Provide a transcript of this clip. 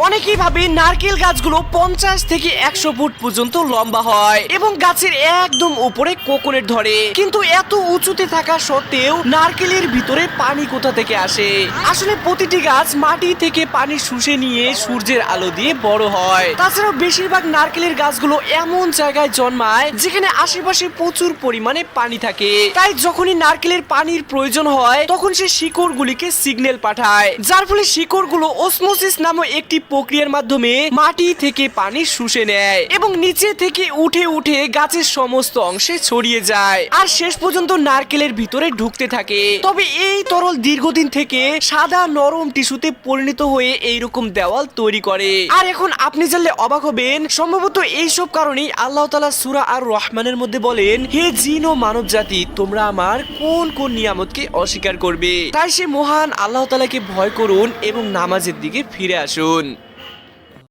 অনেকেই ভাবে নারকেল গাছগুলো 50 থেকে 100 ফুট পর্যন্ত লম্বা হয় এবং গাছের একদম উপরে কোকোনেট ধরে, কিন্তু এত উঁচুতে থাকা সত্ত্বেও নারকেলের ভিতরে পানি কোথা থেকে আসে? আসলে প্রতিটি গাছ মাটি থেকে পানি শুষে নিয়ে সূর্যের আলো দিয়ে বড় হয়। তাছাড়াও বেশিরভাগ নারকেলের গাছগুলো এমন জায়গায় জন্মায় যেখানে আশেপাশে প্রচুর পরিমাণে পানি থাকে, তাই যখনই নারকেলের পানির প্রয়োজন হয় তখন সে শিকড়গুলিকে সিগন্যাল পাঠায়, যার ফলে শিকড়গুলো অসমোসিস নামক একটি প্রক্রিয়ার মাধ্যমে মাটি থেকে পানি শুষে নেয় এবং নিচে থেকে উঠে উঠে গাছের সমস্ত অংশে ছড়িয়ে যায় আর শেষ পর্যন্ত নারকেলের ভিতরে ঢুকতে থাকে। তবে এই তরল দীর্ঘদিন থেকে সাদা নরম টিস্যুতে পরিণত হয়ে এইরকম দেওয়াল তৈরি করে। আর এখন আপনি জানলে অবাক হবেন, সম্ভবত এইসব কারণেই আল্লাহ তাআলা সূরা আর রহমানের মধ্যে বলেন, হে জিন ও মানব জাতি, তোমরা আমার কোন কোন নিয়ামতকে অস্বীকার করবে? তাই সে মহান আল্লাহ তাআলাকে ভয় করুন এবং নামাজের দিকে ফিরে আসুন।